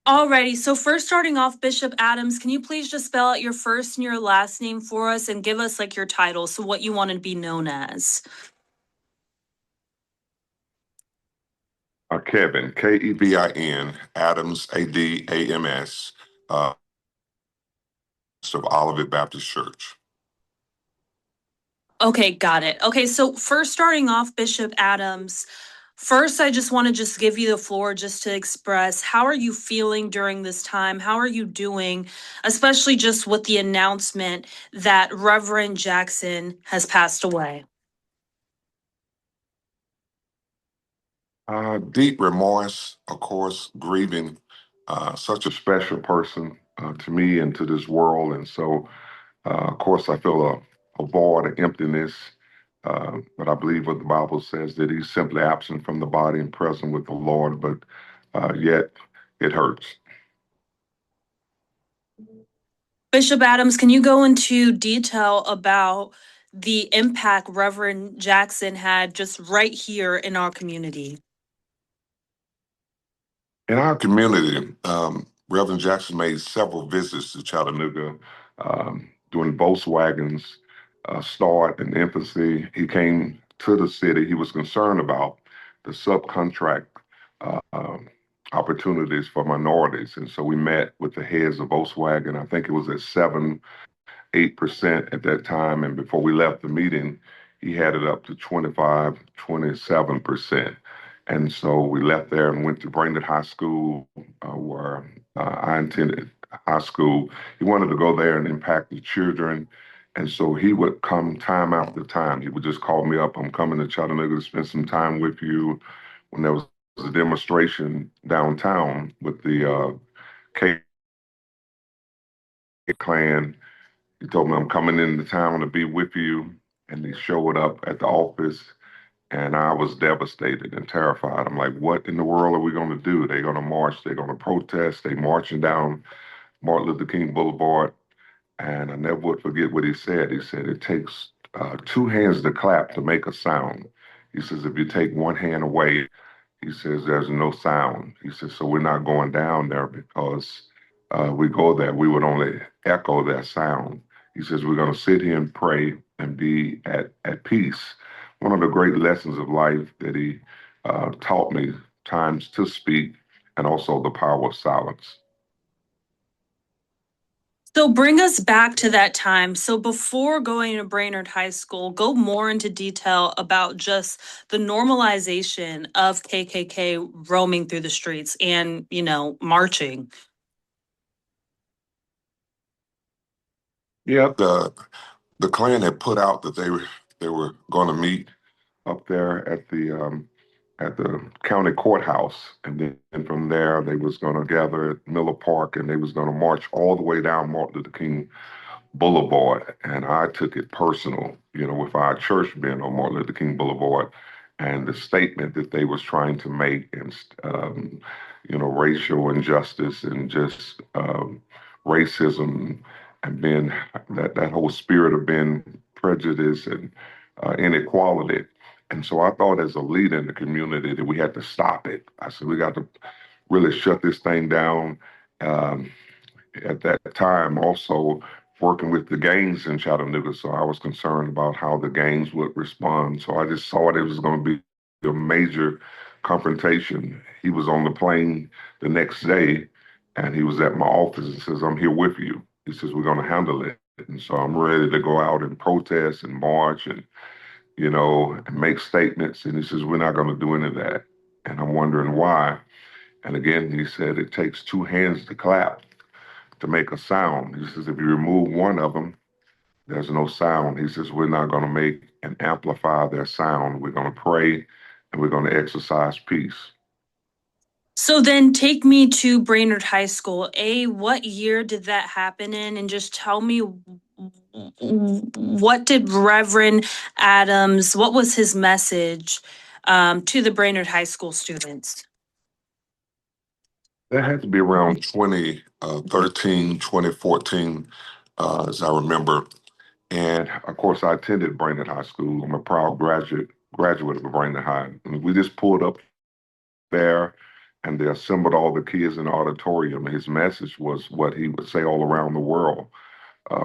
Alrighty, so first starting off, Bishop Adams, can you please just spell out your first and your last name for us and give us like your title, so what you want to be known as? Kevin, Kevin, Adams, Adams, of Olivet Baptist Church. Okay, got it. Okay, so first starting off, Bishop Adams, first I just want to just give you the floor just to express how are you feeling during this time? How are you doing, especially just with the announcement that Reverend Jackson has passed away? Deep remorse, of course, grieving such a special person to me and to this world. And so, of course, I feel a void, an emptiness. But I believe what the Bible says that he's simply absent from the body and present with the Lord, but yet it hurts. Bishop Adams, can you go into detail about the impact Reverend Jackson had just right here in our community? In our community, Reverend Jackson made several visits to Chattanooga during Volkswagen's start and infancy. He came to the city. He was concerned about the subcontract uh, um, opportunities for minorities. And so we met with the heads of Volkswagen. I think it was at 8% at that time. And before we left the meeting, he had it up to 25, 27%. And so we left there and went to Brainerd High School, where I attended high school. He wanted to go there and impact the children. And so he would come time after time. He would just call me up. I'm coming to Chattanooga to spend some time with you. When there was a demonstration downtown with the K Klan, he told me, I'm coming into town to be with you. And he showed up at the office, and I was devastated and terrified. I'm like, what in the world are we going to do? They're going to march, they're going to protest, they're marching down Martin Luther King Boulevard. And I never would forget what he said. He said, it takes two hands to clap to make a sound. He says, if you take one hand away, he says, there's no sound. He says, so we're not going down there because we go there, we would only echo that sound. He says, we're going to sit here and pray and be at peace. One of the great lessons of life that he taught me, times to speak and also the power of silence. So bring us back to that time. So before going to Brainerd High School, go more into detail about just the normalization of KKK roaming through the streets and, marching. Yeah, the Klan had put out that they were going to meet up there at the county courthouse, and then from there they was going to gather at Miller Park, and they was going to march all the way down Martin Luther King Boulevard. And I took it personal, with our church being on Martin Luther King Boulevard, and the statement that they was trying to make, and racial injustice and just racism, and being that whole spirit of being prejudice and inequality. And so I thought, as a leader in the community, that we had to stop it. I said, we got to really shut this thing down. Um, at that time, also working with the gangs in Chattanooga. So I was concerned about how the gangs would respond. So I just saw it was going to be a major confrontation. He was on the plane the next day, and he was at my office and says, I'm here with you. He says, we're going to handle it. And so I'm ready to go out and protest and march and, and make statements. And he says, we're not going to do any of that. And I'm wondering why. And again, he said, it takes two hands to clap to make a sound. He says, if you remove one of them, there's no sound. He says, we're not going to make and amplify their sound. We're going to pray and we're going to exercise peace. So then take me to Brainerd High School. What year did that happen in? And just tell me, what did Reverend Adams, what was his message to the Brainerd High School students? That had to be around 2013, 2014, as I remember. And of course, I attended Brainerd High School. I'm a proud graduate of Brainerd High. And we just pulled up there, and they assembled all the kids in the auditorium. His message was what he would say all around the world: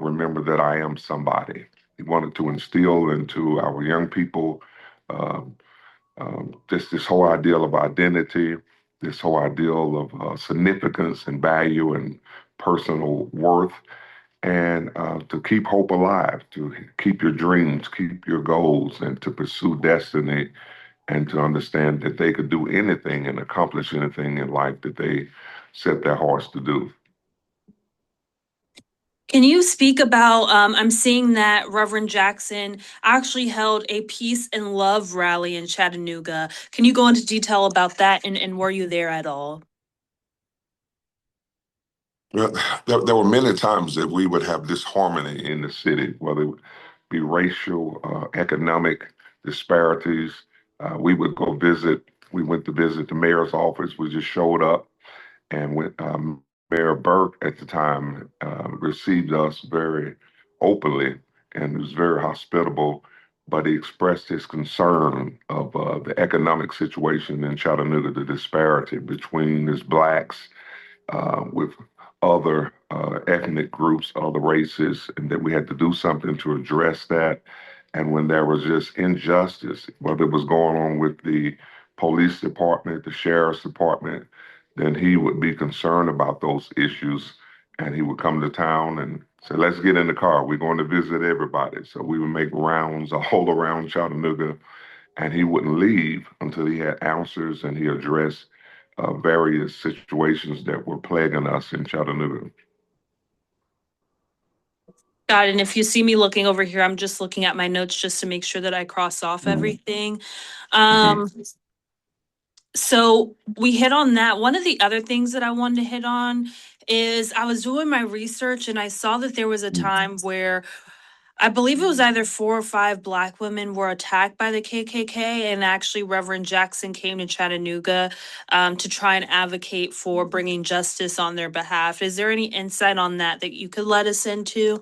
remember that I am somebody. He wanted to instill into our young people um, just this whole ideal of identity, this whole ideal of significance and value and personal worth, and to keep hope alive, to keep your dreams, keep your goals, and to pursue destiny, and to understand that they could do anything and accomplish anything in life that they set their hearts to do. Can you speak about? I'm seeing that Reverend Jackson actually held a peace and love rally in Chattanooga. Can you go into detail about that, and were you there at all? Well, there were many times that we would have disharmony in the city, whether it be racial, economic disparities. We would go visit, we went to visit the mayor's office. We just showed up, and when Mayor Burke at the time received us very openly and was very hospitable, but he expressed his concern of the economic situation in Chattanooga, the disparity between his blacks with other ethnic groups, other races, and that we had to do something to address that. And when there was just injustice, whether it was going on with the police department, the sheriff's department, then he would be concerned about those issues. And he would come to town and say, let's get in the car. We're going to visit everybody. So we would make rounds all around Chattanooga, and he wouldn't leave until he had answers and he addressed various situations that were plaguing us in Chattanooga. Got it. And if you see me looking over here, I'm just looking at my notes just to make sure that I cross off Mm-hmm. everything. Mm-hmm. Um, so we hit on that. One of the other things that I wanted to hit on is I was doing my research and I saw that there was a time where I believe it was either four or five Black women were attacked by the KKK, and actually Reverend Jackson came to Chattanooga to try and advocate for bringing justice on their behalf. Is there any insight on that that you could let us into?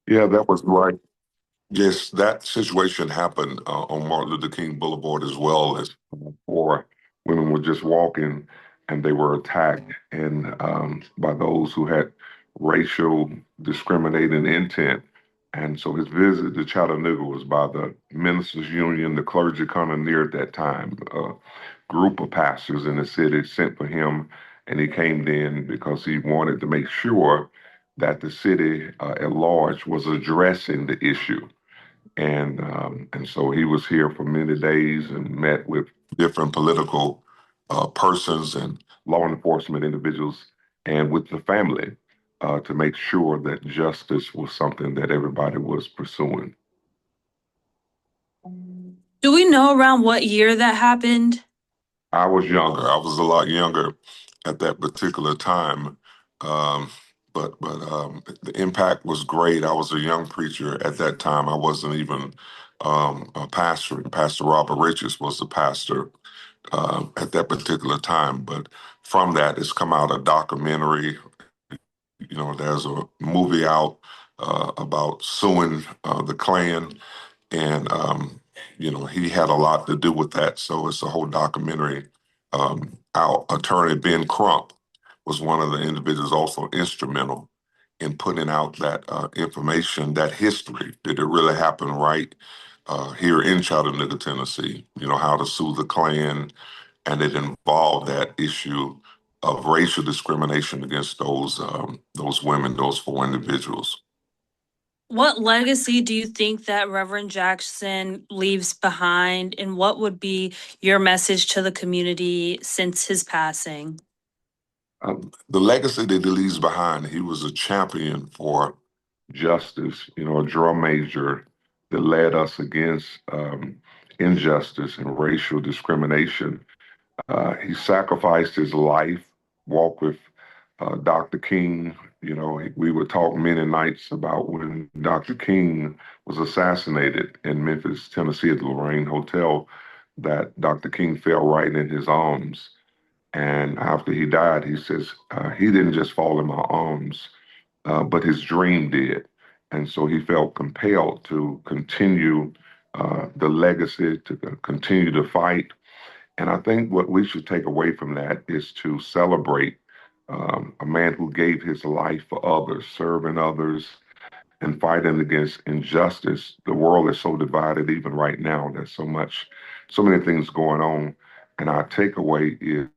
Yeah, that was right. Yes, that situation happened on Martin Luther King Boulevard as well as four women were just walking and they were attacked and by those who had racial discriminating intent. And so his visit to Chattanooga was by the Ministers Union, the clergy kind of near at that time. A group of pastors in the city sent for him, and he came in because he wanted to make sure that the city at large was addressing the issue. And so he was here for many days and met with different political persons and law enforcement individuals and with the family to make sure that justice was something that everybody was pursuing. Do we know around what year that happened? I was younger. I was a lot younger at that particular time. Um, but the impact was great. I was a young preacher at that time. I wasn't even a pastor. Pastor Robert Richards was the pastor at that particular time. But from that, it's come out a documentary. You know, there's a movie out about suing the Klan, and he had a lot to do with that. So it's a whole documentary. Our attorney Ben Crump was one of the individuals also instrumental in putting out that information, that history. Did it really happen right here in Chattanooga, Tennessee? You know, how to sue the Klan, and it involved that issue of racial discrimination against those women, those four individuals. What legacy do you think that Reverend Jackson leaves behind, and what would be your message to the community since his passing? The legacy that he leaves behind, he was a champion for justice, you know, a drum major that led us against injustice and racial discrimination. He sacrificed his life, walked with Dr. King. You know, we would talk many nights about when Dr. King was assassinated in Memphis, Tennessee at the Lorraine Hotel, that Dr. King fell right in his arms. And after he died, he says, he didn't just fall in my arms, but his dream did. And so he felt compelled to continue the legacy, to continue to fight. And I think what we should take away from that is to celebrate a man who gave his life for others, serving others, and fighting against injustice. The world is so divided even right now. There's so many things going on. And our takeaway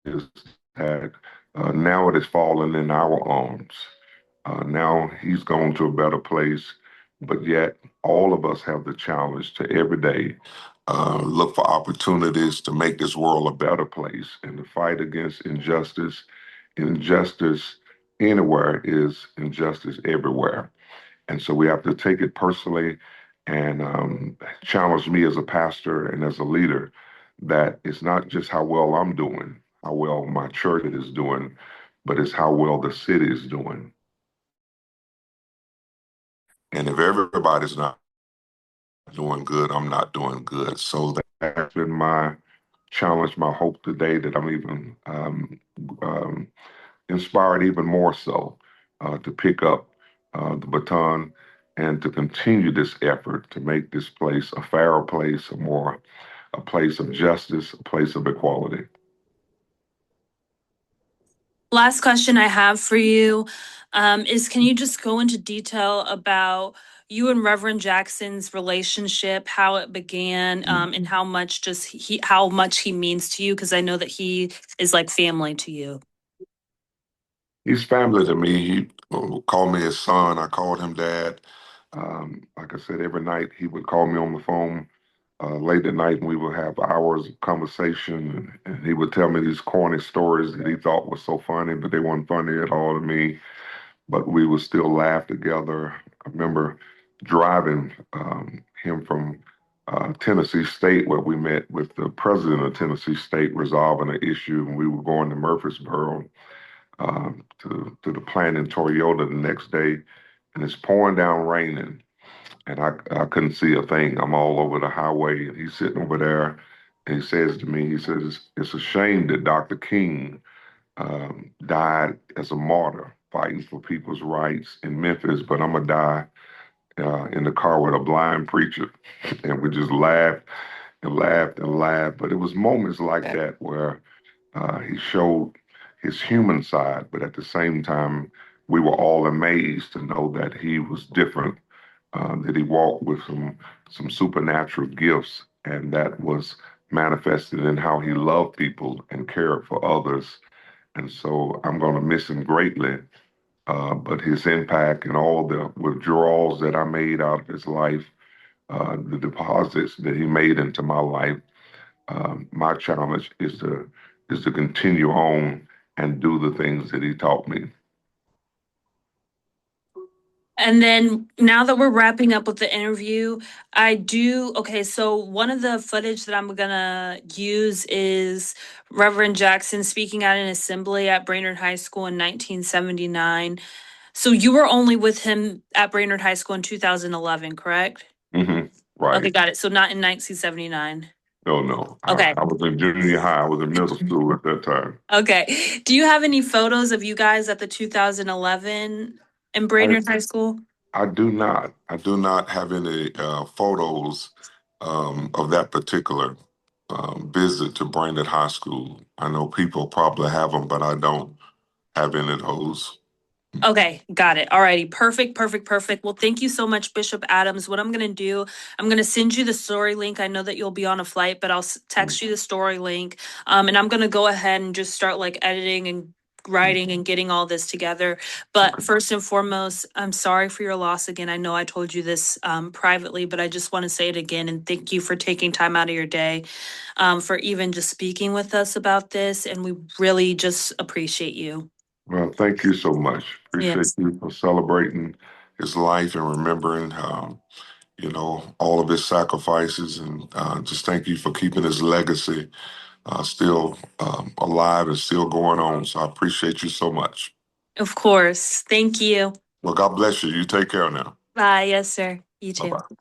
is that now it is falling in our arms. Now he's gone to a better place, but yet all of us have the challenge to every day look for opportunities to make this world a better place and to fight against injustice. Injustice anywhere is injustice everywhere. And so we have to take it personally and challenge me as a pastor and as a leader that it's not just how well I'm doing, how well my church is doing, but it's how well the city is doing. And if everybody's not doing good, I'm not doing good. So that's been my challenge, my hope today that I'm even um, inspired even more so to pick up the baton and to continue this effort to make this place a fairer place, a place of justice, a place of equality. Last question I have for you is can you just go into detail about you and Reverend Jackson's relationship, how it began, and how much he means to you? Because I know that he is like family to you. He's family to me. He called me his son. I called him dad. Like I said, every night he would call me on the phone late at night, and we would have hours of conversation. And he would tell me these corny stories that he thought were so funny, but they weren't funny at all to me. But we would still laugh together. I remember driving him from Tennessee State, where we met with the president of Tennessee State, resolving an issue, and we were going to Murfreesboro to the plant in Toyota the next day, and it's pouring down raining, and I couldn't see a thing. I'm all over the highway, and he's sitting over there, and he says to me, he says, it's a shame that Dr. King died as a martyr fighting for people's rights in Memphis, but I'm gonna die in the car with a blind preacher. And we just laughed and laughed and laughed. But it was moments like that where he showed his human side, but at the same time, we were all amazed to know that he was different, that he walked with some supernatural gifts, and that was manifested in how he loved people and cared for others. And so I'm going to miss him greatly. But his impact and all the withdrawals that I made out of his life, the deposits that he made into my life, my challenge is to continue on and do the things that he taught me. And then now that we're wrapping up with the interview, okay, so one of the footage that I'm gonna use is Reverend Jackson speaking at an assembly at Brainerd High School in 1979. So you were only with him at Brainerd High School in 2011, correct? Hmm. Okay, Right. got it. So not in 1979. No, no. Okay. I was in junior high. I was in middle school at that time. Okay. Do you have any photos of you guys at the 2011 in I, Brainerd High School? I do not. I do not have any photos of that particular visit to Brainerd High School. I know people probably have them, but I don't have any of those. Okay, got it. Alrighty, perfect, perfect, perfect. Well, thank you so much, Bishop Adams. What I'm gonna do, I'm gonna send you the story link. I know that you'll be on a flight, but I'll text you the story link. And I'm gonna go ahead and just start like editing and writing and getting all this together. But first and foremost, I'm sorry for your loss again. I know I told you this privately, but I just want to say it again and thank you for taking time out of your day for even just speaking with us about this. And we really just appreciate you. Well, thank you so much. Appreciate Yes. you for celebrating his life and remembering, all of his sacrifices. And just thank you for keeping his legacy still alive and still going on. So I appreciate you so much. Of course. Thank you. Well, God bless you. You take care now. Bye. Yes, sir. You Bye too. bye.